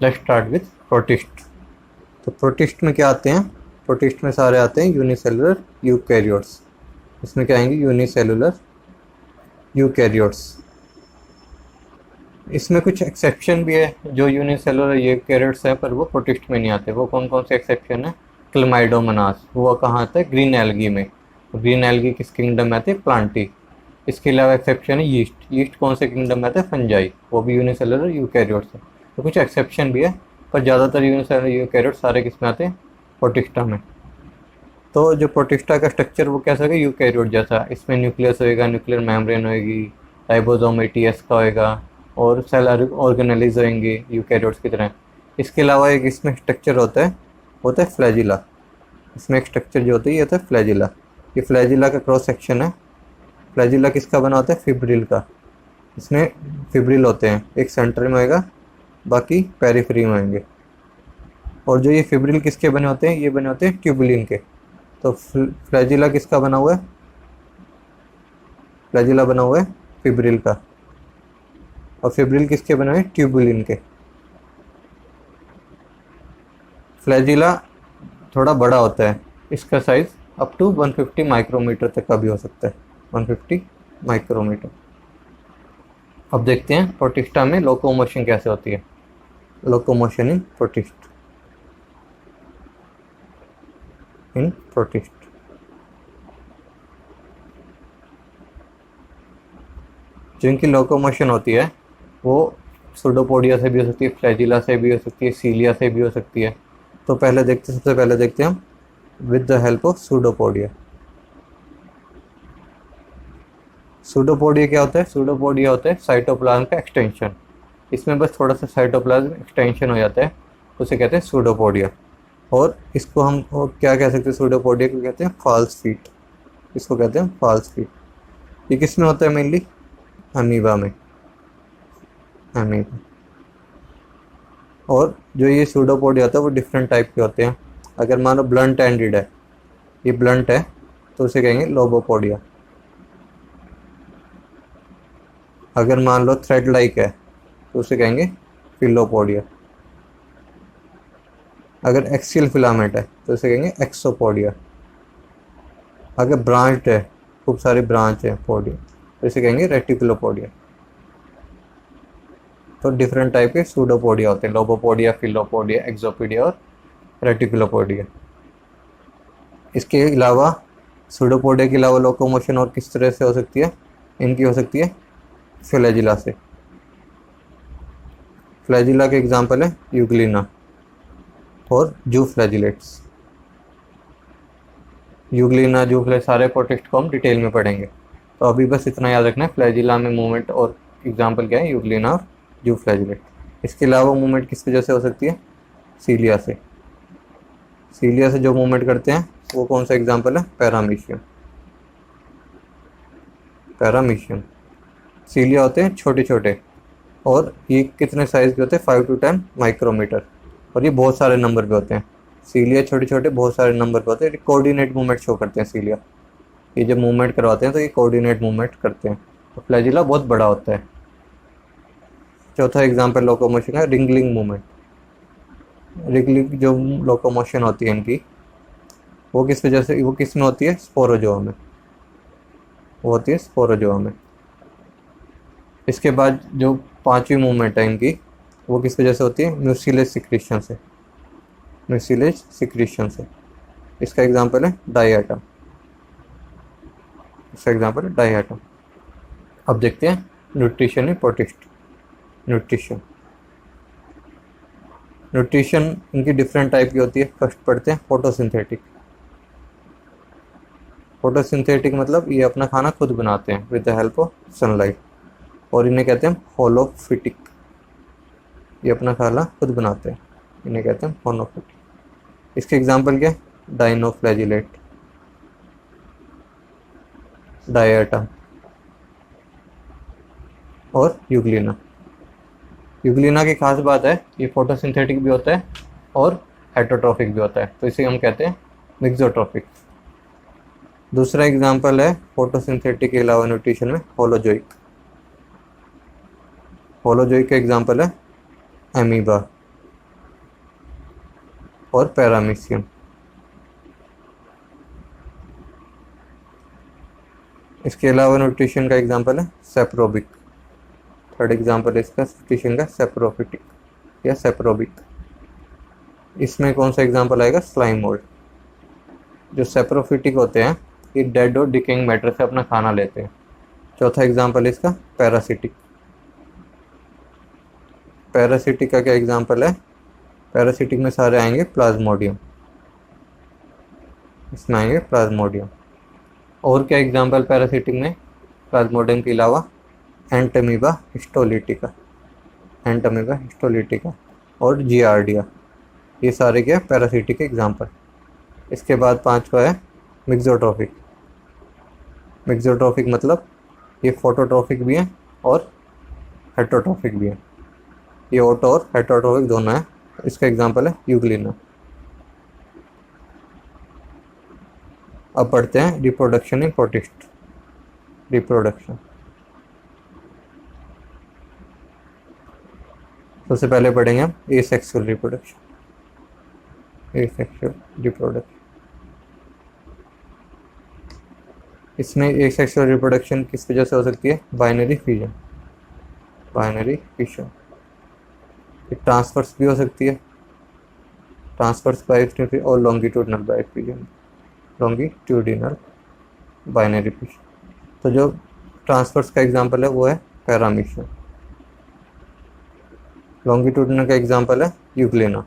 Let's start with protist. तो protist में क्या आते हैं? प्रोटिस्ट में सारे आते हैं यूनिसेलुलर यूकैरियोट्स। इसमें क्या आएंगे? Unicellular eukaryotes. इसमें कुछ एक्सेप्शन भी है जो यूनिसेलुलर यूकैरियोट्स है, पर वो प्रोटिस्ट में नहीं आते। वो कौन कौन से एक्सेप्शन है? क्लमाइडोमोनास, वो कहाँ आता है? ग्रीन एल्गी में। ग्रीन एल्गी किस किंगडम में आती है? प्लांटी। इसके अलावा एक्सेप्शन है यीस्ट। यीस्ट कौन से किंगडम में आता है? फंजाई, वो भी यूनिसेलुलर यूकैरियोट्स है। तो कुछ एक्सेप्शन भी है, पर ज़्यादातर यूनिसेलुलर यूकैरियोट्स सारे किस में आते हैं? प्रोटिस्टा में। तो जो प्रोटिस्टा का स्ट्रक्चर वो कैसा होगा? यूकैरियोट जैसा। इसमें न्यूक्लियस होएगा, न्यूक्लियर मेम्ब्रेन होएगी, राइबोसोम एटीएस का होएगा, और सेल ऑर्गेनेलिज होंगे यूकैरियोट्स की तरह। इसके अलावा एक इसमें स्ट्रक्चर होता है फ्लैजिला। इसमें एक स्ट्रक्चर जो होता है ये होता है फ्लैजिला। ये फ्लैजिला का क्रॉस सेक्शन है। फ्लैजिला किसका बना होता है? फिब्रिल का। इसमें फिब्रिल होते हैं, एक सेंटर में होएगा, बाकी पेरिफेरी में होंगे। और जो ये फिब्रिल किसके बने होते हैं? ये बने होते हैं ट्यूबुलिन के। तो फ्लैजिला किसका बना हुआ है? फ्लैजिला बना हुआ है फिब्रिल का। और फिब्रिल किसके बने हुए हैं? ट्यूबुलिन के। फ्लैजिला थोड़ा बड़ा होता है, इसका साइज अप टू 150 माइक्रोमीटर तक का भी हो सकता है। 150 माइक्रोमीटर। अब देखते हैं प्रोटिस्टा में लोकोमोशन कैसे होती है। लोकोमोशन इन प्रोटिस्ट। जिनकी लोकोमोशन होती है वो सूडोपोडिया से भी हो सकती है, फ्लैजिला से भी हो सकती है, सीलिया से भी हो सकती है। तो सबसे पहले देखते हैं हम with the help of pseudopodia. Pseudopodia क्या होता है? सूडोपोडिया होता है साइटोप्लाज्म का एक्सटेंशन। इसमें बस थोड़ा सा साइटोप्लाज्म एक्सटेंशन हो जाता है, उसे कहते हैं सूडोपोडिया। और इसको हम क्या कह सकते हैं? सूडोपोडिया को कहते हैं फॉल्स फीट। इसको कहते हैं फॉल्स फीट। ये किस में होता है? मेनली अमीबा में। अमीबा। और जो ये सूडोपोडिया होता है वो डिफरेंट टाइप के होते हैं। अगर मान लो ब्लंट एंडेड है, ये ब्लंट है, तो उसे कहेंगे लोबोपोडिया। अगर मान लो थ्रेड लाइक है तो उसे कहेंगे फिलोपोडिया। अगर एक्सियल फिलामेंट है तो उसे कहेंगे एक्सोपोडिया। अगर ब्रांच्ड है, खूब सारे ब्रांच है पोडिया, तो इसे कहेंगे रेटिकुलोपोडिया। तो डिफरेंट टाइप के सूडोपोडिया होते हैं, लोबोपोडिया, फिलोपोडिया, एक्सोपोडिया और रेटिकुलोपोडिया। इसके अलावा सूडोपोडिया के अलावा लोकोमोशन और किस तरह से हो सकती है? इनकी हो सकती है फ्लैजिला से। फ्लैजिला के एग्जाम्पल है यूग्लिना और जू फ्लैजिलेट्स। यूग्लिना, जू फ्लैज, सारे प्रोटिस्ट को हम डिटेल में पढ़ेंगे। तो अभी बस इतना याद रखना है, फ्लैजिला में मूवमेंट और एग्जाम्पल क्या है? यूग्लिना और जू फ्लैजिलेट। इसके अलावा मूवमेंट किस वजह से हो सकती है? सीलिया से। सीलिया से जो मूवमेंट करते हैं वो कौन सा एग्जाम्पल है? पैरामीशियम। पैरामीशियम। सीलिया होते हैं छोटे छोटे, और ये कितने साइज के होते हैं? 5 to 10 माइक्रोमीटर। और ये बहुत सारे नंबर पे होते हैं। सीलिया छोटे छोटे बहुत सारे नंबर पे होते हैं। कोऑर्डिनेट मूवमेंट शो करते हैं सीलिया। ये जब मूवमेंट करवाते हैं तो ये कोऑर्डिनेट मूवमेंट करते हैं। तो फ्लैजिला बहुत बड़ा होता है। चौथा एग्जाम्पल लोकोमोशन है रिंगलिंग मूवमेंट। रिंगलिंग जो लोकोमोशन होती है इनकी, वो किस वजह से, वो किस में होती है? स्पोरोजोआ में। वो होती है स्पोरोजोआ में। इसके बाद जो पांचवी मूवमेंट है इनकी, वो किस वजह से होती है? म्यूसिलेज सिक्रीशन से। म्यूसिलेज सिक्रीशन से। इसका एग्जांपल है डायटम। इसका एग्जांपल है डायटम। अब देखते हैं nutrition in protist. Nutrition. Nutrition इनकी डिफरेंट टाइप की होती है। फर्स्ट पढ़ते हैं फोटोसिंथेटिक। फोटोसिंथेटिक मतलब ये अपना खाना खुद बनाते हैं with the help of sunlight, और इन्हें कहते हैं होलोफिटिक। ये अपना खाना खुद बनाते हैं, इन्हें कहते हैं होलोफिटिक। इसके एग्जांपल क्या है? डाइनोफ्लैजिलेट, डायटम और यूग्लिना। यूग्लिना की खास बात है ये फोटोसिंथेटिक भी होता है और हेटरोट्रॉफिक भी होता है, तो इसे हम कहते हैं मिक्सोट्रॉफिक। दूसरा एग्जांपल है फोटोसिंथेटिक के अलावा न्यूट्रिशन में होलोजोइक। होलोजोइक का एग्जांपल है अमीबा। और पैरामीशियम। इसके अलावा न्यूट्रिशन का एग्जांपल है सेप्रोबिक। थर्ड एग्जांपल है इसका न्यूट्रिशन का सेप्रोफिटिक या सेप्रोबिक। इसमें कौन सा एग्जांपल आएगा? Slime mould. जो सेप्रोफिटिक होते हैं ये डेड और डिकेइंग मैटर से अपना खाना लेते हैं। चौथा एग्जांपल है इसका पैरासिटिक। पैरासिटिक का क्या एग्जांपल है? पैरासिटिक में सारे आएंगे प्लाज्मोडियम, इसमें आएंगे प्लाज्मोडियम। और क्या एग्जांपल पैरासिटिक में प्लाज्मोडियम के अलावा? एंटमीबा हिस्टोलिटिका, एंटमीबा हिस्टोलिटिका और जियार्डिया, ये सारे क्या पैरासिटिक के एग्जांपल। इसके बाद पांचवा है मिक्सोट्रॉफिक। मिक्सोट्रॉफिक मतलब ये फोटोट्रॉफिक भी है और हेटरोट्रॉफिक भी है, ये ऑटो और हेटरोट्रॉफिक दोनों है। इसका एग्जांपल है यूग्लिना। अब पढ़ते हैं रिप्रोडक्शन इन प्रोटिस्ट। रिप्रोडक्शन सबसे पहले पढ़ेंगे हम एसेक्सुअल रिप्रोडक्शन। एसेक्सुअल रिप्रोडक्शन, इसमें एसेक्सुअल रिप्रोडक्शन किस वजह से हो सकती है? Binary fission. Binary fission transverse भी हो सकती है, ट्रांसफर्स बाय फिजन और longitudinal by fission, longitudinal binary fission. तो जो ट्रांसफर्स का एग्जांपल है वो है पैरामीशियम। लॉन्गिट्यूडिनल का एग्जांपल है यूग्लिना।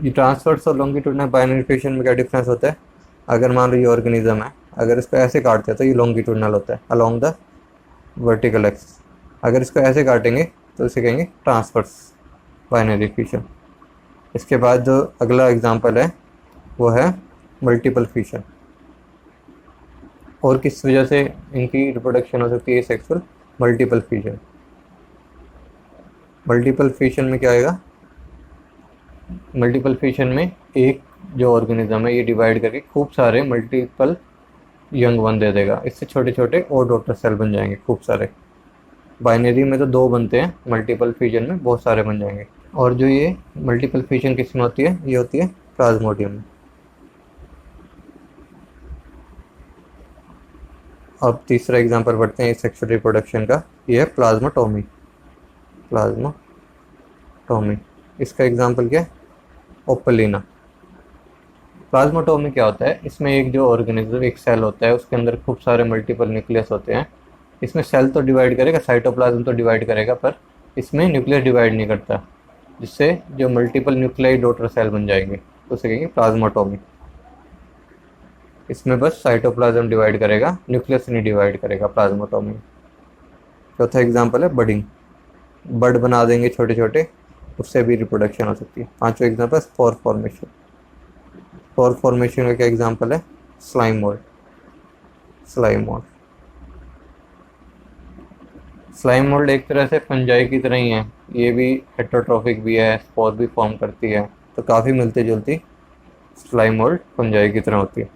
ये ट्रांसफर्स और लॉन्गिट्यूडिनल बाइनरी फिजन में क्या डिफरेंस होता है? अगर मान लो ये ऑर्गेनिज्म है, अगर इसको ऐसे काटते हैं तो ये लॉन्गिट्यूडिनल होता है अलोंग द वर्टिकल एक्सिस। अगर इसको ऐसे काटेंगे तो इसे कहेंगे ट्रांसफर्स बाइनरी फिजन। इसके बाद जो अगला एग्जांपल है वो है मल्टीपल फिजन। और किस वजह से इनकी रिप्रोडक्शन हो सकती है sexual? Multiple fission. Multiple fission में क्या आएगा? मल्टीपल फिजन में एक जो ऑर्गेनिज्म है ये डिवाइड करके खूब सारे मल्टीपल यंग वन दे देगा, इससे छोटे छोटे और डॉटर सेल बन जाएंगे खूब सारे। बाइनरी में तो 2 बनते हैं, मल्टीपल फिजन में बहुत सारे बन जाएंगे। और जो ये मल्टीपल फिजन किस में होती है? ये होती है प्लाज्मोडियम में। अब तीसरा एग्जांपल पढ़ते हैं सेक्सुअल रिप्रोडक्शन का, ये है प्लाज्माटोमी। प्लाज्माटोमी, इसका एग्जांपल क्या है? ओपलिना। प्लाज्माटोमी क्या होता है? इसमें एक जो ऑर्गेनिज्म, एक सेल होता है, उसके अंदर खूब सारे मल्टीपल न्यूक्लियस होते हैं। इसमें सेल तो डिवाइड करेगा, साइटोप्लाज्म तो डिवाइड करेगा, पर इसमें न्यूक्लियस डिवाइड नहीं करता, जिससे जो मल्टीपल न्यूक्लियाई डॉटर सेल बन जाएंगे उसे कहेंगे प्लाज्माटोमी। इसमें बस साइटोप्लाज्म डिवाइड करेगा, न्यूक्लियस नहीं डिवाइड करेगा प्लाज्माटोमी। चौथा एग्जांपल है बडिंग। बड बना देंगे छोटे छोटे, उससे भी रिप्रोडक्शन हो सकती है। पांचवा example spore formation. Spore formation का क्या एग्जांपल है? Slime mould. Slime mould, slime mould एक तरह से फंजाई की तरह ही है, ये भी हेटरोट्रॉफिक भी है, स्पोर भी फॉर्म करती है, तो काफ़ी मिलती जुलती स्लाइम मोल्ड फंजाई की तरह होती है।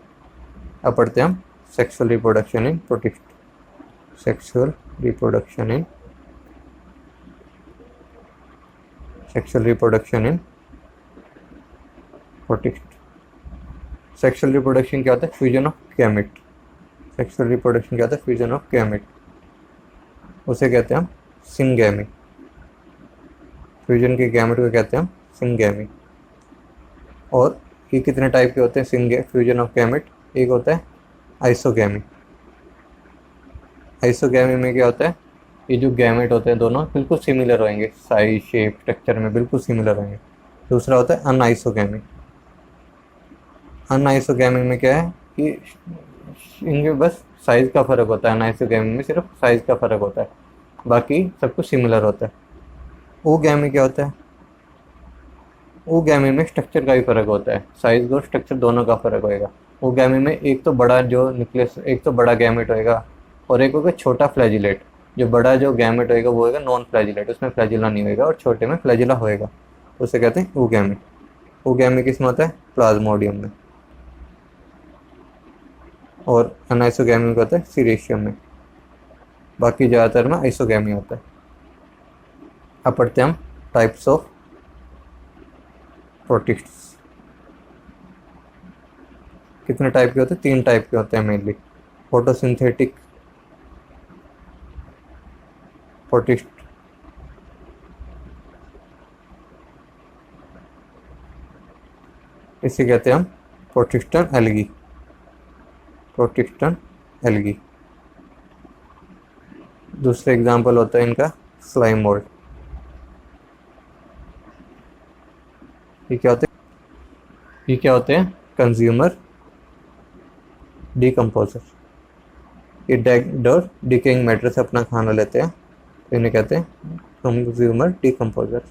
अब पढ़ते हैं हम sexual reproduction in protist. Sexual reproduction in protist. Sexual reproduction क्या होता है? Fusion of gamete. Sexual reproduction क्या होता है? फ्यूजन ऑफ गैमेट, उसे कहते हैं हम सिंगैमी। फ्यूजन के गैमेट को कहते हैं हम सिंगैमी। और ये कितने टाइप के होते हैं फ्यूजन ऑफ गैमेट? एक होता है आइसोगैमी। आइसोगैमी में क्या होता है? ये जो गैमेट होते हैं दोनों बिल्कुल सिमिलर होंगे, साइज, शेप, स्ट्रक्चर में बिल्कुल सिमिलर होंगे। दूसरा होता है अनआइसोगैमी। अनआइसोगैमी में क्या है कि इनके बस साइज का फ़र्क होता है। अनआइसोगैमी में सिर्फ साइज का फ़र्क होता है, बाकी सब कुछ सिमिलर होता है। ओगैमी क्या होता है? ओगैमी में स्ट्रक्चर का भी फ़र्क होता है, साइज और स्ट्रक्चर दोनों का फ़र्क होएगा। ओगैमी में एक तो बड़ा जो न्यूक्लियस, एक तो बड़ा गैमेट होएगा और एक होगा छोटा फ्लैजिलेट। जो बड़ा जो गैमेट होएगा वो होएगा नॉन फ्लैजिलेट, उसमें फ्लैजिला नहीं होएगा, और छोटे में फ्लैजिला होएगा, उसे कहते हैं ओगैमी। ओगैमी किस में होता है? प्लाज्मोडियम में। और अनआइसोगैमी का होता है सीरेशियम में। बाकी ज़्यादातर में आइसोगैमी होता है। अब पढ़ते हैं हम टाइप्स ऑफ प्रोटिस्ट्स। कितने टाइप के होते हैं? 3 टाइप के होते हैं मेनली। फोटोसिंथेटिक प्रोटिस्ट, इसे कहते हैं हम प्रोटिस्टन एल्गी। प्रोटिस्टन एल्गी। दूसरा एग्जांपल होता है इनका स्लाइम मोल्ड। ये क्या होते हैं? Consumer decomposer. ये डेड और डिकेइंग मैटर से अपना खाना लेते हैं, तो इन्हें कहते हैं कंज्यूमर डिकम्पोजर।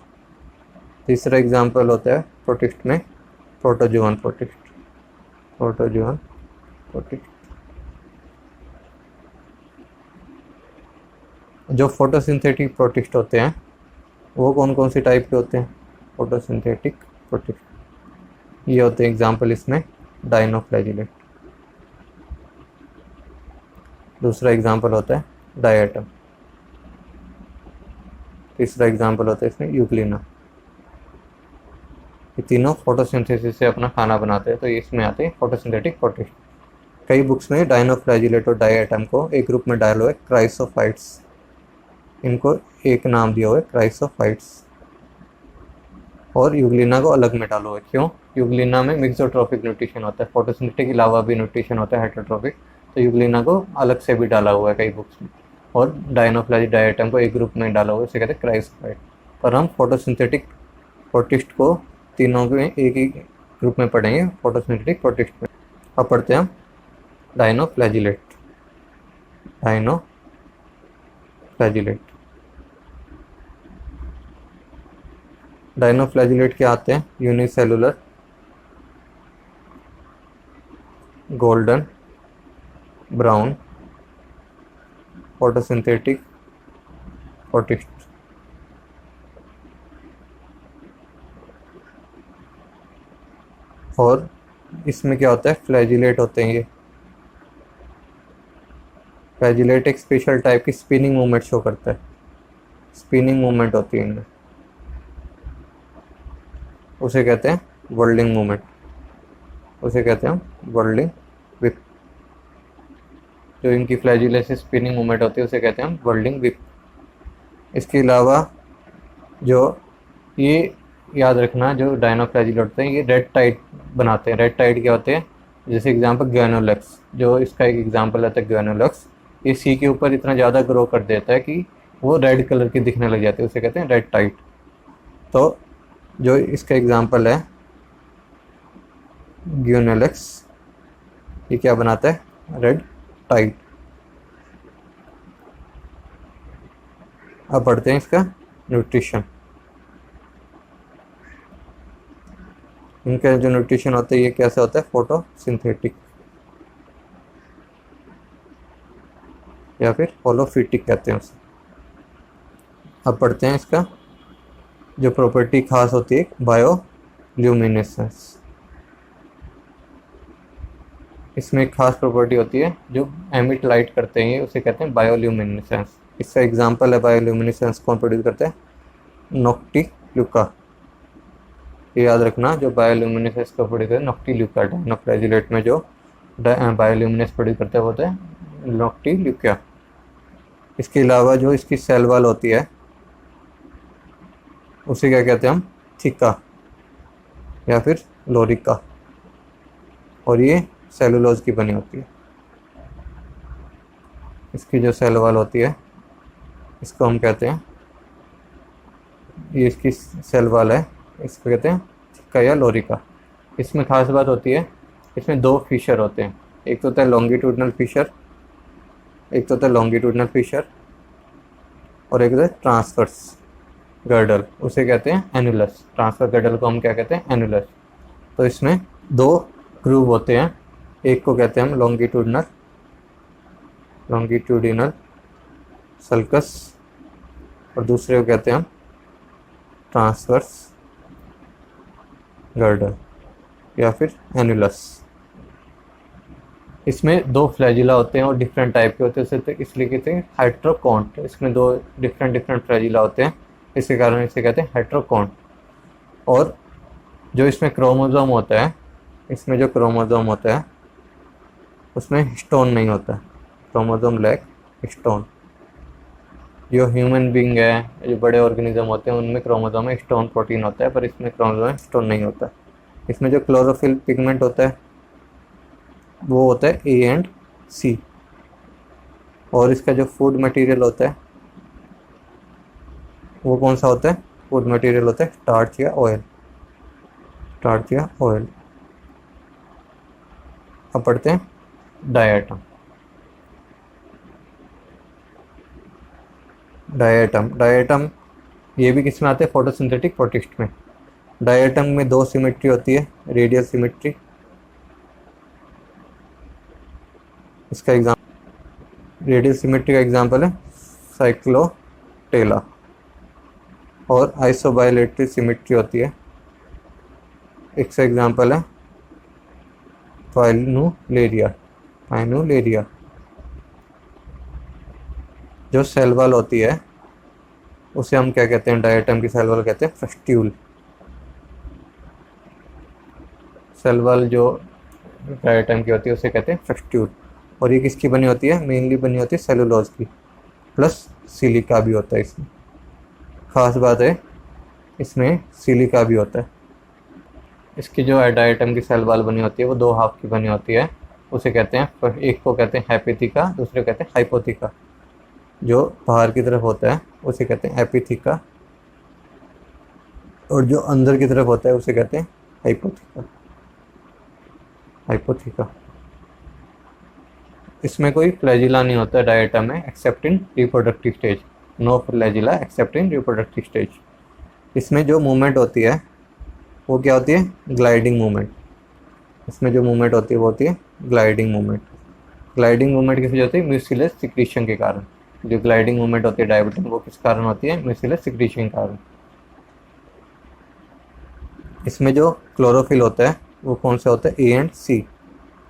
तीसरा एग्जांपल होता है प्रोटिस्ट में प्रोटोजोअन प्रोटिस्ट। Protozoan protist. जो फोटोसिंथेटिक प्रोटिस्ट होते हैं वो कौन कौन सी टाइप के होते हैं? फोटोसिंथेटिक प्रोटिस्ट ये होते हैं एग्जांपल इसमें डाइनोफ्लैजिलेट। दूसरा एग्जांपल होता है डायटम। तीसरा एग्जांपल होता है इसमें यूग्लिना। ये तीनों फोटोसिंथेसिस से अपना खाना बनाते हैं, तो इसमें आते हैं फोटोसिंथेटिक प्रोटिस्ट। कई बुक्स में डाइनोफ्लैजिलेट और डायटम को एक ग्रुप में डाला हुआ है क्राइसोफाइट्स। इनको एक नाम दिया हुआ है क्राइसोफाइट्स। और यूग्लिना को अलग में डाला हुआ है। क्यों? यूग्लिना में मिक्सोट्रोपिक न्यूट्रिशन होता है, फोटोसिंथेटिक के अलावा भी न्यूट्रिशन होता है हेटेरोट्रोपिक, तो यूग्लिना को अलग से भी डाला हुआ है कई बुक्स में। और डाइनोफ्लैजिलेट डायटम को एक ग्रुप में डाला हुआ है, इसे कहते हैं क्राइसोफाइट। पर हम फोटोसिंथेटिक प्रोटिस्ट को तीनों में एक ही ग्रुप में पढ़ेंगे, फोटोसिंथेटिक प्रोटिस्ट में। अब पढ़ते हैं हम डाइनोफ्लैजिलेट। डाइनोफ्लैजिलेट डाइनोफ्लैजिलेट क्या आते हैं? Unicellular golden brown photosynthetic protist. और इसमें क्या होता है? फ्लैजिलेट होते हैं ये। फ्लैजिलेट एक स्पेशल टाइप की स्पिनिंग मूवमेंट शो करता है। स्पिनिंग मूवमेंट होती है इनमें, उसे कहते हैं वर्ल्डिंग मूवमेंट। उसे कहते हैं हम वर्ल्डिंग विप। जो इनकी फ्लैजिलेट से स्पिनिंग मूवमेंट होती है उसे कहते हैं हम वर्ल्डिंग विप। इसके अलावा जो ये याद रखना, जो डाइनोफ्लैजिलेट होते हैं ये रेड टाइड बनाते हैं। रेड टाइड क्या होते हैं? जैसे एग्जांपल ग्वेनोलक्स, जो इसका एक एग्जांपल है ग्वेनोलक्स। ये सी के ऊपर इतना ज़्यादा ग्रो कर देता है कि वो रेड कलर की दिखने लग जाती है, उसे कहते हैं रेड टाइड। तो जो इसका एग्जांपल है ग्वेनोलक्स, ये क्या बनाता है? Red tide. अब पढ़ते हैं इसका न्यूट्रिशन। इनका जो न्यूट्रिशन होता है ये कैसे होता है? फोटोसिंथेटिक या फिर होलोफिटिक कहते हैं उसे। अब पढ़ते हैं इसका जो प्रॉपर्टी खास होती है बायोल्यूमिनेसेंस। इसमें एक खास प्रॉपर्टी होती है जो एमिट लाइट करते हैं, उसे कहते हैं बायोल्यूमिनेसेंस। इसका एग्जांपल है बायोल्यूमिनेसेंस कौन प्रोड्यूस करते हैं? नॉक्टिल्यूका। ये याद रखना, जो बायोल्यूमिनेसेंस का प्रोड्यूस है नॉक्टिल्यूका। डाइनोफ्लैजिलेट में जो बायोल्यूमिनेसेंस प्रोड्यूस करता है वो होता है नॉक्टिल्यूका। इसके अलावा जो इसकी सेल वॉल होती है उसे क्या कहते हैं हम? थिका या फिर लोरिका। और ये सेलुलोज की बनी होती है। इसकी जो सेल वॉल होती है इसको हम कहते हैं, ये इसकी सेल वॉल है, इसको कहते हैं थिका या लोरिका। इसमें खास बात होती है, इसमें 2 फीचर होते हैं। एक तो होता है लॉन्गिट्यूडनल फीचर, और एक होता है ट्रांसवर्स गर्डल, उसे कहते हैं एनुलस। ट्रांसफर गर्डल को हम क्या कहते हैं? एनुलस। तो इसमें 2 ग्रूव होते हैं, एक को कहते हैं हम लॉन्गिट्यूडिनल सल्कस और दूसरे को कहते हैं हम ट्रांसवर्स गर्डल या फिर एनुलस। इसमें 2 फ्लैजिला होते हैं और डिफरेंट टाइप के होते हैं, इसलिए कहते हैं हेट्रोकॉन्ट। इसमें 2 डिफरेंट फ्लैजिला होते हैं, इसके कारण इसे कहते हैं हेट्रोकॉन्ट। और जो इसमें क्रोमोसोम होता है, इसमें जो क्रोमोसोम होता है उसमें हिस्टोन नहीं होता है, क्रोमोसोम लैक हिस्टोन। जो ह्यूमन बींग है, जो बड़े ऑर्गेनिज्म होते हैं उनमें क्रोमोसोम में हिस्टोन प्रोटीन होता है, पर इसमें क्रोमोसोम में हिस्टोन नहीं होता है। इसमें जो क्लोरोफिल पिगमेंट होता है वो होता है ए एंड सी। और इसका जो फूड मटेरियल होता है वो कौन सा होता है? फूड मटेरियल होता है स्टार्च या ऑयल, स्टार्च या ऑयल। अब पढ़ते हैं डायटम। डायटम ये भी किस में आते हैं? फोटोसिंथेटिक प्रोटिस्ट में। डायटम में दो सिमेट्री होती है, रेडियल सिमेट्री। इसका रेडियल सिमेट्री का एग्जांपल है साइक्लोटेला। और आइसोबायलेटरी सिमेट्री होती है, इसका एग्जांपल है फाइनुलेरिया। जो सेल वॉल होती है उसे हम क्या कहते हैं? डायटम की सेल वॉल कहते हैं फ्रस्ट्यूल। सेल वॉल जो डायटम की होती है उसे कहते हैं फ्रस्ट्यूल। और ये किसकी बनी होती है? मेनली बनी होती है सेलुलोज की, प्लस सिलिका भी होता है इसमें। खास बात है इसमें सिलिका भी होता है। इसकी जो डायटम की सेल वॉल बनी होती है वो दो हाफ की बनी होती है, उसे कहते हैं, एक को कहते हैं हैपिथिका, दूसरे को कहते हैं हाइपोथिका। जो बाहर की तरफ होता है उसे कहते हैं एपिथिका, और जो अंदर की तरफ होता है उसे कहते हैं हाइपोथिका। इसमें कोई फ्लैजिला नहीं होता डायटम में except in reproductive stage. No flagella except in reproductive stage. इसमें जो मूवमेंट होती है वो क्या होती है? Gliding movement. इसमें जो मूवमेंट होती है वो होती है ग्लाइडिंग मूवमेंट। ग्लाइडिंग मूवमेंट किस वजह होती है? म्यूसिलस सिक्रीशन के कारण। जो ग्लाइडिंग मूवमेंट होती है डायटम वो किस कारण होती है? म्यूसिलस सिक्रीशन के कारण। इसमें जो क्लोरोफिल होता है वो कौन सा होता है? A and C.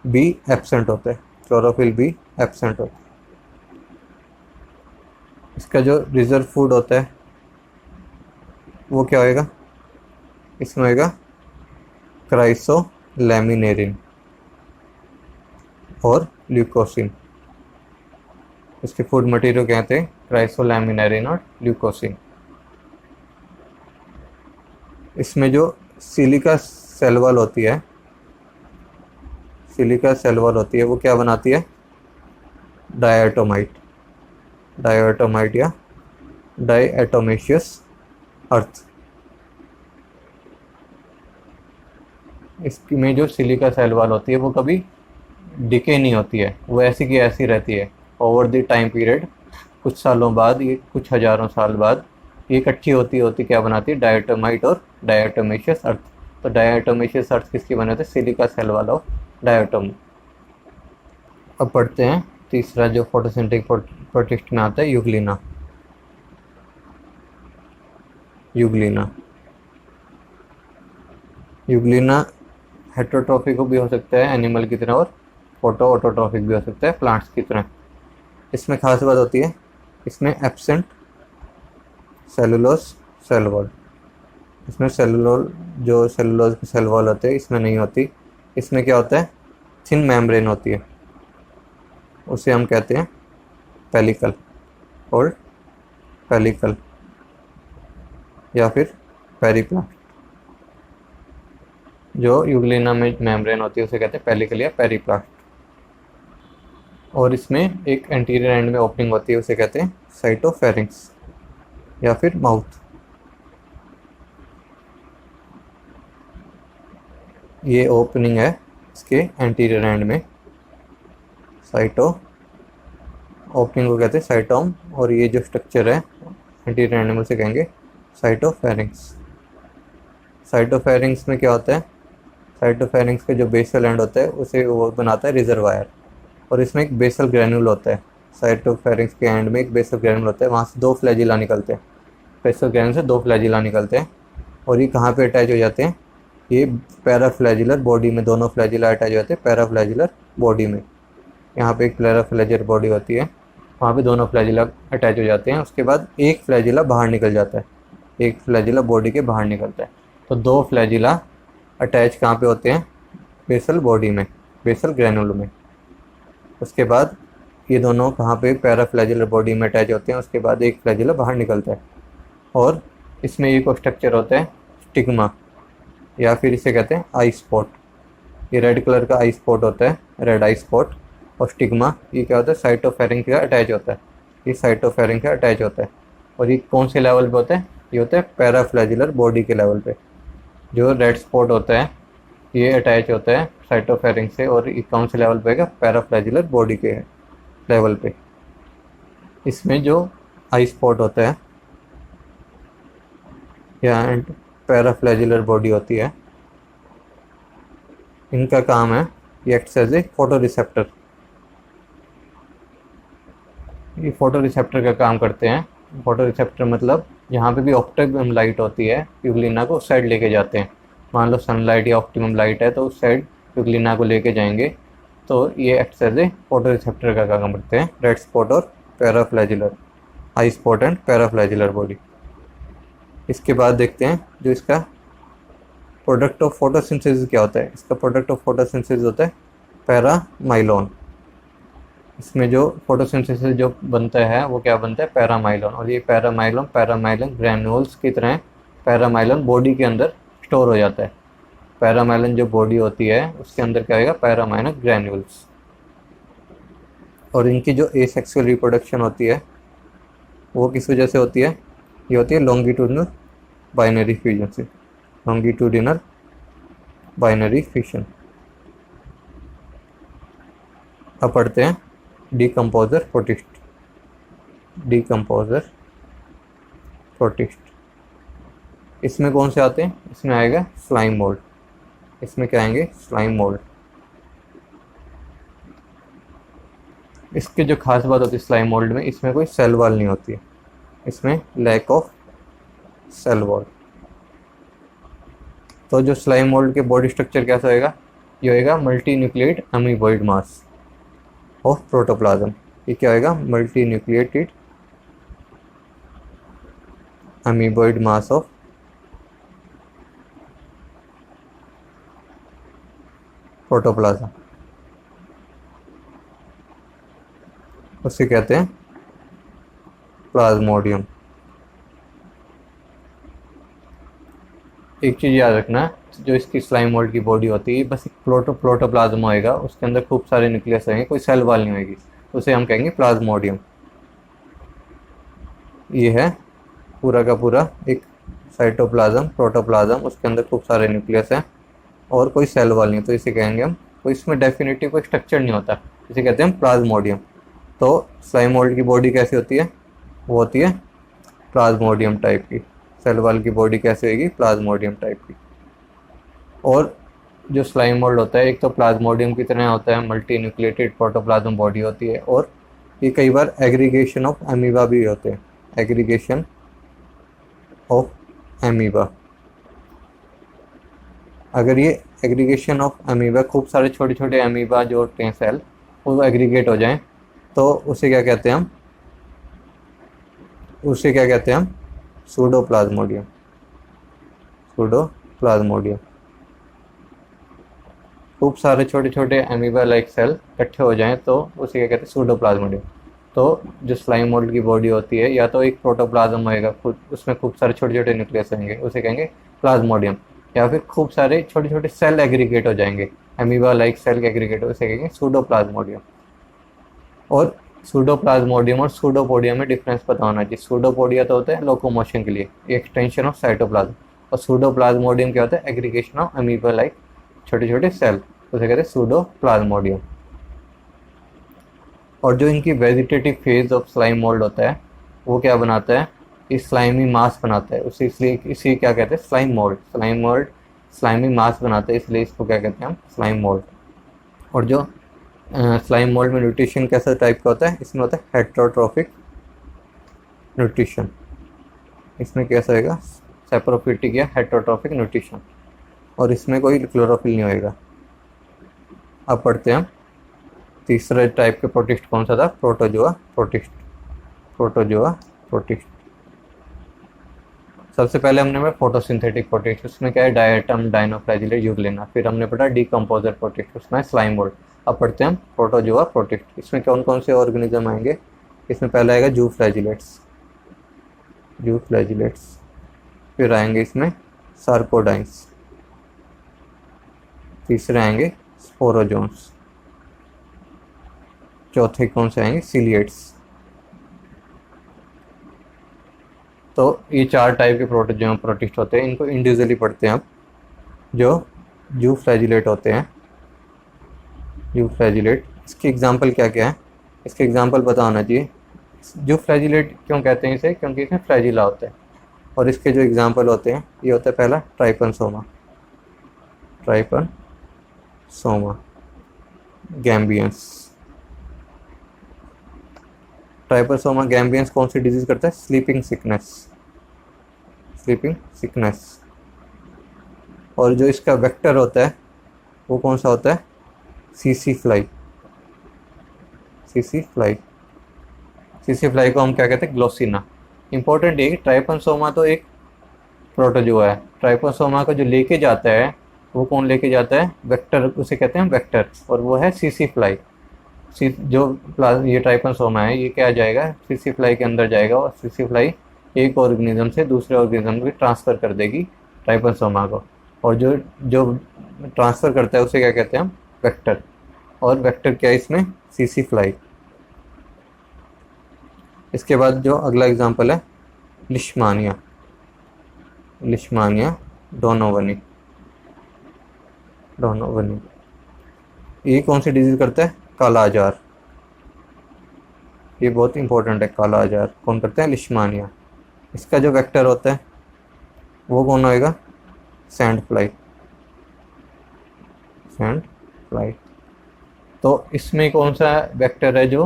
B absent होता है, क्लोरोफिल बी एब्सेंट होता है। इसका जो रिजर्व फूड होता है वो क्या होएगा? इसमें होएगा क्राइसोलैमिनेरिन और ल्यूकोसिन। इसके फूड मटेरियल कहते हैं क्राइसोलैमिनेरिन और ल्यूकोसिन। इसमें जो सिलिका सेल वॉल होती है, सिलिका सेल वॉल होती है वो क्या बनाती है? डायटोमाइट या डायटोमेशियस अर्थ। इसमें जो सिलिका सेल वॉल होती है वो कभी डिके नहीं होती है, वो ऐसी की ऐसी रहती है। ओवर द टाइम पीरियड, कुछ सालों बाद, ये कुछ हजारों साल बाद ये इकट्ठी होती क्या बनाती है? डायटोमाइट और डायटोमेशियस अर्थ। तो डायटोमेशियस अर्थ किसकी बने होते हैं? Silica cell wall of diatom. अब पढ़ते हैं तीसरा जो फोटोसिंथेटिक प्रोटिस्ट में आता है, यूग्लिना। यूग्लिना हेटरोट्रॉफिक भी हो सकता है एनिमल की तरह, और ऑटोट्रॉफिक भी हो सकता है प्लांट्स की तरह। इसमें खास बात होती है इसमें एब्सेंट सेलुलोज सेल वॉल। इसमें सेलुलोज की सेल वॉल होते हैं इसमें नहीं होती। इसमें क्या होता है? थिन मेम्ब्रेन होती है, उसे हम कहते हैं पेलिकल और पेलिकल या फिर पेरिप्लास्ट। जो यूग्लिना में मेम्ब्रेन होती है उसे कहते हैं पेलिकल या पेरिप्लास्ट। और इसमें एक एंटीरियर एंड में ओपनिंग होती है उसे कहते हैं साइटोफेरिंक्स या फिर माउथ। ये ओपनिंग है इसके एंटीरियर एंड में, ओपनिंग को कहते हैं साइटोम, और ये जो स्ट्रक्चर है एंटीरियर एंड में उसे कहेंगे साइटोफेरिंक्स। साइटोफेरिंक्स में क्या होता है? साइटोफेरिंक्स का जो बेसल एंड होता है उसे वो बनाता है रिजर्वायर, और इसमें एक बेसल ग्रैन्यूल होता है। साइटोफेरिंक्स के एंड में एक बेसल ग्रैन्यूल होता है, वहाँ से दो फ्लैजिला निकलते हैं। बेसल ग्रैन्यूल से दो फ्लैजिला निकलते हैं, और ये कहाँ पे अटैच हो जाते हैं? ये पैराफ्लैजिलर बॉडी में, दोनों फ्लैजिला अटैच हो जाते हैं पैराफ्लैजिलर बॉडी में। यहाँ पे एक पैराफ्लैजिलर बॉडी होती है, वहाँ पे दोनों फ्लैजिला अटैच हो जाते हैं। उसके बाद एक फ्लैजिला बाहर निकल जाता है, एक फ्लैजिला बॉडी के बाहर निकलता है। तो दो फ्लैजिला अटैच कहाँ पे होते हैं, बेसल बॉडी में, बेसल ग्रैनुल में। उसके बाद ये दोनों कहाँ पे, पैराफ्लैजिलर बॉडी में अटैच होते हैं। उसके बाद एक फ्लैजिला बाहर निकलता है और इसमें एक स्ट्रक्चर होता है स्टिग्मा, या फिर इसे कहते हैं आई स्पॉट। ये रेड कलर का आई स्पॉट होता है, रेड आई स्पॉट। और स्टिग्मा ये क्या होता है, साइटोफेरिंग का अटैच होता है, ये साइटोफेरिंग का अटैच होता है। और ये कौन से लेवल पे होता है, ये होता है पैराफ्लैजिलर बॉडी के लेवल पे। जो रेड स्पॉट होता है ये अटैच होता है साइटोफेरिंग से, और ये कौन से लेवल पे है, पैराफ्लैजिलर बॉडी के लेवल पे। इसमें जो आई स्पॉट होता है या पैराफ्लैजिलर बॉडी होती है, इनका काम है ये acts as a photoreceptor. ये फोटो रिसेप्टर का काम करते हैं। फोटो रिसेप्टर मतलब यहाँ पे भी ऑप्टिमम लाइट होती है, प्यूगलिना को उस साइड लेके जाते हैं। मान लो सनलाइट या ऑप्टिमम लाइट है तो उस साइड प्यूगलिना को लेके जाएंगे। तो ये acts as a photoreceptor का काम करते हैं, रेड स्पॉट और paraflagellar, eye spot and paraflagellar body. इसके बाद देखते हैं जो इसका प्रोडक्ट ऑफ फोटोसिंथेसिस क्या होता है। इसका प्रोडक्ट ऑफ फोटोसिंथेसिस होता है पैरामाइलोन। इसमें जो फोटोसिंथेसिस जो बनता है वो क्या बनता है, पैरामाइलोन। और ये पैरामाइलोन ग्रैन्यूल्स की तरह पैरामाइलोन बॉडी के अंदर स्टोर हो जाता है। पैरामाइलोन जो बॉडी होती है उसके अंदर क्या आएगा, पैरामाइलोन ग्रैन्यूल्स। और इनकी जो एसेक्सुअल रिप्रोडक्शन होती है वो किस वजह से होती है, ये होती है लॉन्गिट्यूडिनल बाइनरी फ्यूजन से, लॉन्गिट्यूडिनल बाइनरी फ्यूजन। अब पढ़ते हैं डीकम्पोजर प्रोटिस्ट। डीकम्पोजर प्रोटिस्ट इसमें कौन से आते हैं, इसमें आएगा स्लाइम मोल्ड। इसमें क्या आएंगे, स्लाइम मोल्ड। इसके जो खास बात होती है स्लाइम मोल्ड में, इसमें कोई सेल वॉल नहीं होती है, इसमें लैक ऑफ सेल वॉल। तो जो स्लाइम मोल्ड के बॉडी स्ट्रक्चर कैसा होएगा, ये होएगा multinucleate amoeboid mass of protoplasm. ये क्या होएगा, multinucleated amoeboid mass of protoplasm. उसे कहते हैं प्लाज्मोडियम। एक चीज़ याद रखना, जो इसकी स्लाइम मोल्ड की बॉडी होती है बस एक प्रोटोप्लाज्म होएगा, उसके अंदर खूब सारे न्यूक्लियस रहेंगे, कोई सेल वॉल नहीं होगी, उसे हम कहेंगे प्लाज्मोडियम। ये है पूरा का पूरा एक साइटोप्लाज्म, प्रोटोप्लाज्म, उसके अंदर खूब सारे न्यूक्लियस हैं और कोई सेल वॉल नहीं, तो इसे कहेंगे हम, कोई इसमें डेफिनेटिव कोई स्ट्रक्चर नहीं होता, इसे कहते हैं प्लाज्मोडियम। तो स्लाइम मोल्ड की बॉडी कैसी होती है, वो होती है प्लाज्मोडियम टाइप की। सेल वॉल की बॉडी कैसे होगी, प्लाज्मोडियम टाइप की। और जो स्लाइम मोल्ड होता है एक तो प्लाज्मोडियम की तरह होता है, मल्टी न्यूक्लिएटेड प्रोटोप्लाज्म बॉडी होती है, और ये कई बार एग्रीगेशन ऑफ अमीबा भी होते हैं, एग्रीगेशन ऑफ अमीबा। अगर ये एग्रीगेशन ऑफ अमीबा, खूब सारे छोटे छोटे अमीबा जो होते हैं सेल, वो एग्रीगेट हो जाएं तो उसे क्या कहते हैं हम, उसे क्या कहते हैं हम, सूडोप्लाज्मोडियम। सूडोप्लाज्मोडियम। खूब सारे छोटे छोटे अमीबा लाइक सेल इकट्ठे हो जाएं तो उसे क्या कहते हैं, सूडोप्लाज्मोडियम। तो जो स्लाइम मोल्ड की बॉडी होती है या तो एक प्रोटोप्लाज्म होएगा, खुद उसमें खूब सारे छोटे छोटे न्यूक्लियस होंगे, उसे कहेंगे प्लाज्मोडियम। या फिर खूब सारे छोटे छोटे सेल एग्रीगेट हो जाएंगे, अमीबा लाइक सेल एग्रीगेट, उसे कहेंगे सूडोप्लाज्मोडियम। और सूडोप्लाज्मोडियम और सूडोपोडिया में डिफरेंस पता होना चाहिए। सूडोपोडिया तो होता है लोकोमोशन के लिए, एक्सटेंशन ऑफ साइटोप्लाज्म, और सूडोप्लाज्मोडियम क्या होता है, एग्रीगेशन ऑफ अमीबा लाइक छोटे छोटे सेल, उसे कहते हैं सूडोप्लाज्मोडियम। और जो इनकी vegetative phase of slime mould होता है वो क्या बनाता है, इस स्लाइमी मास बनाता है, उसे इसलिए इसी क्या कहते हैं, slime mould. Slime mould slimy mass बनाता है, इसलिए इसको क्या कहते हैं हम, स्लाइम मोल्ड। और जो स्लाइम मोल्ड में न्यूट्रिशन कैसा टाइप का होता है, इसमें होता है हेट्रोट्रोफिक न्यूट्रिशन। इसमें कैसा होगा, सेप्रोफिटिक या हेट्रोट्रोफिक न्यूट्रिशन, और इसमें कोई क्लोरोफिल नहीं होएगा। अब पढ़ते हैं तीसरे टाइप के प्रोटिस्ट कौन सा था, प्रोटोजोआ प्रोटिस्ट। प्रोटोजोआ प्रोटिस्ट सबसे पहले हमने पढ़ा फोटोसिंथेटिक प्रोटिस्ट, उसमें क्या है डायटम डाइनोफ्लैजिलेट यूग्लिना। फिर हमने पढ़ा डीकम्पोजर प्रोटिस्ट, उसमें स्लाइम मोल्ड। अब पढ़ते हैं हम प्रोटोजोआ प्रोटिस्ट। इसमें कौन कौन से ऑर्गेनिज्म आएंगे? इसमें पहला आएगा जू फ्लैजिलेट्स, जू फ्लैजिलेट्स। फिर आएंगे इसमें सार्कोडाइंस। तीसरे आएंगे स्पोरोजोन्स। चौथे कौन से आएंगे? सिलिएट्स। तो ये 4 टाइप के प्रोटोजोआ प्रोटिस्ट होते हैं, इनको इंडिविजुअली पढ़ते हैं अब। जो जू फ्लैजिलेट होते हैं, जू फ्लैजिलेट, इसके एग्जाम्पल क्या क्या है? इसके एग्जाम्पल पता होना चाहिए। जू फ्लैजिलेट क्यों कहते हैं इसे? क्योंकि इसमें फ्लैजिला होता है। और इसके जो एग्जाम्पल होते हैं, ये होता है पहला ट्राइपनसोमा, ट्राइपनसोमा गैम्बियंस। ट्राइपनसोमा गैम्बियंस कौन सी डिजीज करता है? Sleeping sickness, sleeping sickness. और जो इसका वेक्टर होता है वो कौन सा होता है? CC fly, CC fly. CC fly को हम क्या कहते हैं? ग्लोसिना। इंपॉर्टेंट है कि ट्राइपनसोमा तो एक प्रोटोजोआ है, ट्राइपनसोमा को जो लेके जाता है वो कौन लेके जाता है? वेक्टर, उसे कहते हैं वेक्टर, और वो है सीसी फ्लाई। जो ये ट्राइपनसोमा है, ये क्या आ जाएगा? सीसी फ्लाई के अंदर जाएगा, और सीसी फ्लाई एक ऑर्गेनिज्म से दूसरे ऑर्गेनिज्म को ट्रांसफ़र कर देगी ट्राइपनसोमा को। और जो जो ट्रांसफ़र करता है उसे क्या कहते हैं हम? वेक्टर। और वेक्टर क्या है इसमें? CC fly. इसके बाद जो अगला एग्जांपल है लिश्मानिया, लिश्मानिया डोनोवनी, डोनोवनी। ये कौन सी डिजीज करता है? काला आजार। ये बहुत इंपॉर्टेंट है, काला आजार कौन करता है? लिश्मानिया। इसका जो वेक्टर होता है वो कौन होएगा? Sand fly, sand fly. तो इसमें कौन सा वेक्टर है जो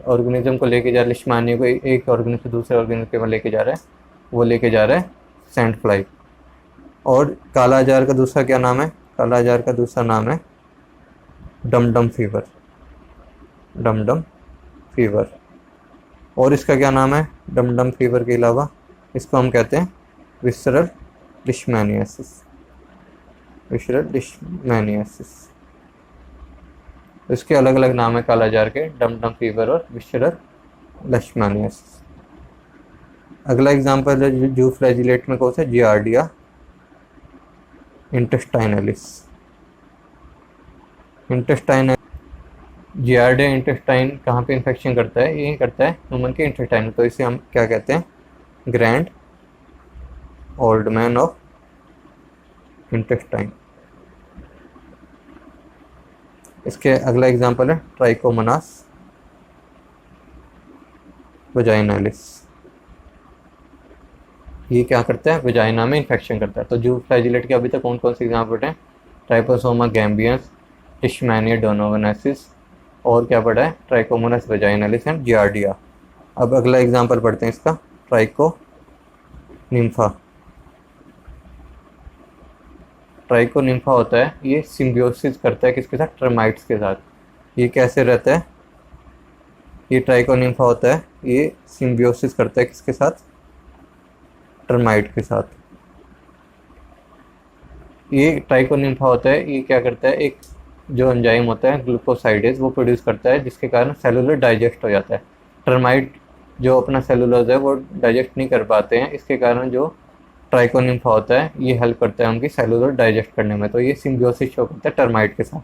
ऑर्गेनिज्म को लेके जा रहा है? लिश्मानिया को एक ऑर्गेनिज्म से दूसरे ऑर्गेनिज्म के लेके जा रहा है, वो लेके जा रहा है सैंड फ्लाई। और काला आजार का दूसरा क्या नाम है? काला आजार का दूसरा नाम है डमडम फीवर, डमडम फीवर। और इसका क्या नाम है? डमडम फीवर के अलावा इसको हम कहते हैं विसरल लिश्मानियासिस, विसरल लिश्मानियासिस। इसके अलग अलग नाम है काला आजार के, डमडम फीवर और विसरल लिश्मानियासिस। अगला एग्जांपल है जू फ्लैजिलेट में कौन सा? Giardia intestinalis, intestine. Giardia intestine कहाँ पे इन्फेक्शन करता है? ये करता है ह्यूमन के इंटेस्टाइन। तो इसे हम क्या कहते हैं? Grand old man of intestine. इसके अगला एग्जांपल है ट्राइकोमोनास वजाइनालिस। ये क्या करता है? वजाइना में इन्फेक्शन करता है। तो जू फ्लैजिलेट के अभी तक कौन कौन से एग्जाम्पल हैं? ट्राइपोसोमा गैम्बियंस, लिश्मानिया डोनोवेनेसिस, और क्या पढ़ा है? Trichomonas vaginalis and Giardia. अब अगला एग्जाम्पल पढ़ते हैं इसका, ट्राइकोनिम्फा। ट्राइकोनिम्फा होता है, ये सिम्बियोसिस करता है किसके साथ? टर्माइट्स के साथ। ये कैसे रहता है? ये ट्राइकोनिम्फा होता है, ये सिम्बियोसिस करता है किसके साथ? टर्माइट के साथ। ये ट्राइकोनिम्फा होता है, ये क्या करता है? एक जो एंजाइम होता है ग्लूकोसाइडेज, वो प्रोड्यूस करता है, जिसके कारण सेलुलर डाइजेस्ट हो जाता है। टर्माइट जो अपना सेलुलोज है वो डाइजेस्ट नहीं कर पाते हैं, इसके कारण जो ट्राइकोनिम्फा होता है ये हेल्प करता है उनकी सेलुलर डाइजेस्ट करने में। तो ये सिम्बियोसिस शो करता है टर्माइट के साथ।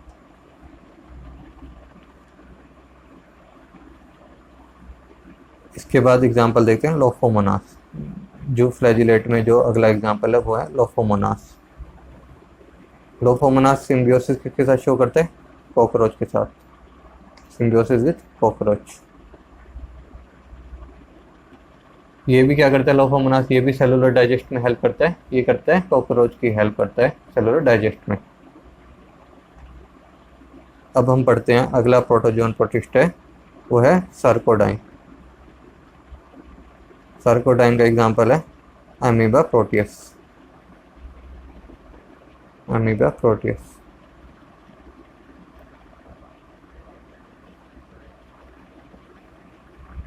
इसके बाद एग्जाम्पल देखते हैं लोफोमोनास। जू फ्लैजिलेट में जो अगला एग्जाम्पल है वो है लोफोमोनास। लोफोमोनास सिम्बियोसिस किसके साथ शो करते हैं? कॉकरोच के साथ, सिम्बियोसिस विद कॉकरोच। ये भी क्या करता है लोफोमोनास? ये भी सेलुलर डाइजेस्ट में हेल्प करता है। ये करता है कॉकरोच की हेल्प करता है सेलुलर डाइजेस्ट में। अब हम पढ़ते हैं अगला प्रोटोजोन प्रोटिस्ट है, वो है सार्कोडाइन। सार्कोडाइन का एग्जाम्पल है amoeba Proteus, amoeba Proteus.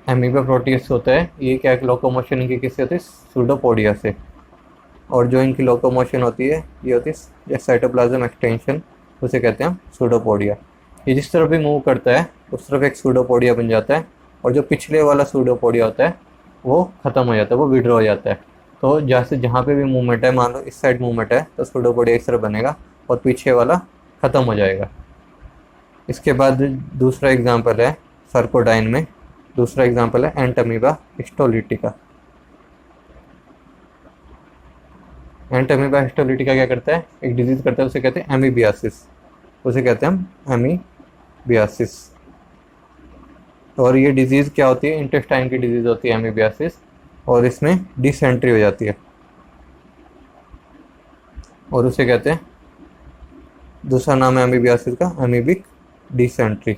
Amoeba Proteus होता है, ये क्या लोकोमोशन की किससे होती है? सूडोपोडिया से। और जो इनकी लोकोमोशन होती है ये होती है साइटोप्लाज्म एक्सटेंशन, उसे कहते हैं हम सूडोपोडिया। ये जिस तरफ भी मूव करता है उस तरफ एक सूडोपोडिया बन जाता है, और जो पिछले वाला सूडोपोडिया होता है वो ख़त्म हो जाता है, वो विड्रॉ हो जाता है। तो जैसे जहाँ पे भी मूवमेंट है, मान लो इस साइड मूवमेंट है तो सूडोपोडिया इस तरफ बनेगा और पीछे वाला ख़त्म हो जाएगा। इसके बाद दूसरा एग्जाम्पल है सर्कोडाइन में, दूसरा एग्जाम्पल है एंटमीबा हिस्टोलिटिका। एंटमीबा हिस्टोलिटिका क्या करता है, एक डिजीज करता है, उसे कहते हैं एमीबियासिस, उसे कहते हैं हम एमीबियासिस। और ये डिजीज़ क्या होती है, इंटेस्टाइन की डिजीज़ होती है एमीबियासिस, और इसमें डिसेंट्री हो जाती है, और उसे कहते हैं, दूसरा नाम है एमीबियासिस का एमीबिक डिसेंट्री।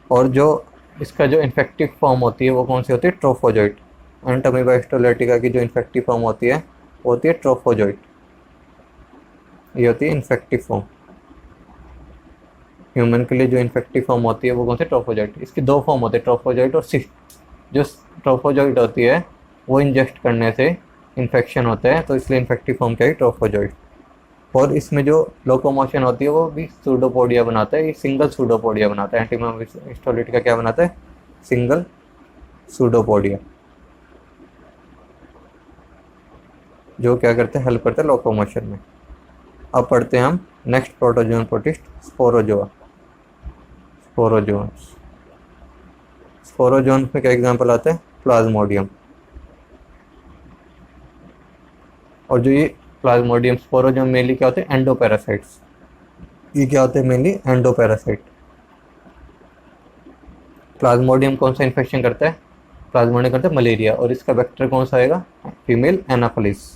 और जो इसका जो इन्फेक्टिव फॉर्म होती है वो कौन सी होती है, ट्रोफोजोइट। एंटमीबा हिस्टोलिटिका की जो इन्फेक्टिव फॉर्म होती है वो होती है ट्रोफोजोइट, ये होती है इन्फेक्टिव फॉर्म। ह्यूमन के लिए जो इन्फेक्टिव फॉर्म होती है वो कौन सी, ट्रोफोजोइट। इसकी दो फॉर्म होते हैं, ट्रोफोजोइट और सिस्ट। जो ट्रोफोजोइट होती है वो इंजेक्ट करने से इन्फेक्शन होता है, तो इसलिए इन्फेक्टिव फॉर्म क्या है, ट्रोफोजोइट। और इसमें जो लोकोमोशन होती है वो भी सूडोपोडिया बनाता है, ये सिंगल सूडोपोडिया बनाता है। एंटीमीबा हिस्टोलिटिका क्या बनाता है, सिंगल सूडोपोडिया, जो क्या करते हैं, हेल्प करते हैं लोकोमोशन में। अब पढ़ते हैं हम next protozoan protist, Sporozoa. Sporozoan में क्या एग्जांपल आते हैं, प्लाज्मोडियम। और जो ये प्लाज्मोडियम स्पोरोजोन मेनली क्या होते हैं, एंडोपैरासाइट्स। ये क्या होते हैं, मेनली एंडोपैरासाइट। प्लाज्मोडियम कौन सा इन्फेक्शन करता है, प्लाज्मोडियम करता है मलेरिया, और इसका वेक्टर कौन सा आएगा, फीमेल एनाफिलिस।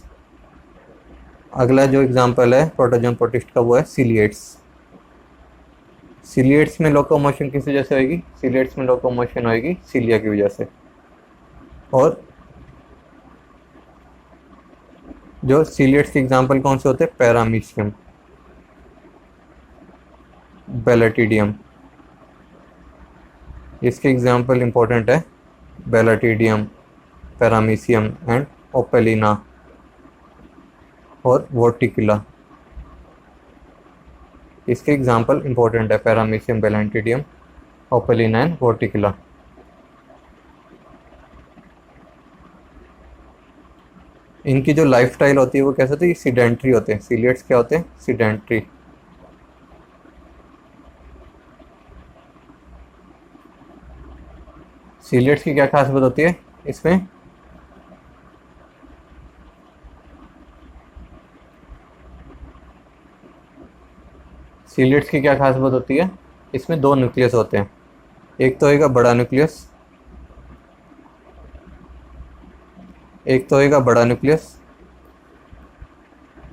अगला जो एग्जांपल है प्रोटोजोन प्रोटिस्ट का वो है सीलिएट्स। सीलिएट्स में लोकोमोशन किस वजह से होगी, सीलिएट्स में लोकोमोशन होगी सीलिया की वजह से। और जो सीलिएट्स के एग्जांपल कौन से होते हैं, पैरामीशियम, बेलेटिडियम। इसके एग्जांपल इंपॉर्टेंट है, बेलेटिडियम, पैरामीशियम एंड ओपेलिना और वोर्टिकुला। इसके एग्जांपल इंपॉर्टेंट है, पैरामीशियम, बेलेटिडियम, ओपेलिना एंड वोर्टिकुला। इनकी जो लाइफ स्टाइल होती है वो कैसे होती है, सीडेंट्री होते हैं। सीलिएट्स क्या होते हैं, सीडेंट्री। सीलिएट्स की क्या खास बात होती है, इसमें सीलिएट्स की क्या खास बात होती है, इसमें दो न्यूक्लियस होते हैं। एक तो होगा बड़ा न्यूक्लियस,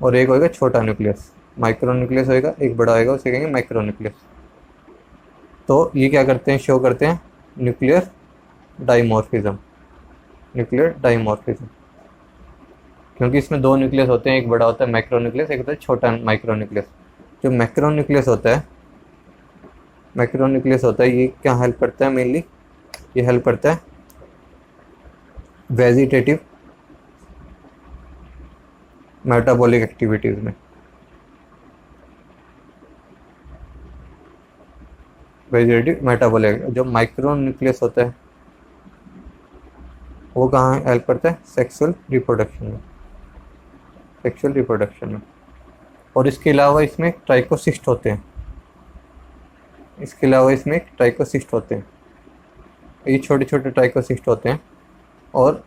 और एक होगा छोटा न्यूक्लियस। माइक्रो न्यूक्लियस होगा, एक बड़ा होगा, उसे कहेंगे माइक्रो न्यूक्लियस। तो ये क्या करते हैं, शो करते हैं न्यूक्लियर डाइमॉर्फिज्म, क्योंकि इसमें दो न्यूक्लियस होते हैं, एक बड़ा होता है मैक्रो न्यूक्लियस, एक होता है छोटा माइक्रो न्यूक्लियस। जो मैक्रो न्यूक्लियस होता है ये क्या हेल्प करता है, मेनली ये हेल्प करता है वेजिटेटिव मेटाबॉलिक एक्टिविटीज़ में। वेजिटेटिव मेटाबॉलिक, जो माइक्रो न्यूक्लियस होता है वो कहाँ हेल्प करता है, सेक्सुअल रिप्रोडक्शन में। और इसके अलावा इसमें ट्राइकोसिस्ट होते हैं, ये छोटे छोटे ट्राइकोसिस्ट होते हैं। और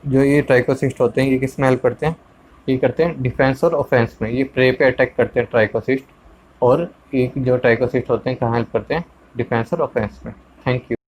जो ये ट्राइकोसिस्ट होते हैं ये किस में हेल्प करते हैं, ये करते हैं डिफेंस और ऑफेंस में। ये प्रे पे अटैक करते हैं ट्राइकोसिस्ट, और ये जो ट्राइकोसिस्ट होते हैं कहाँ हेल्प करते हैं, डिफेंस और ऑफेंस में। Thank you.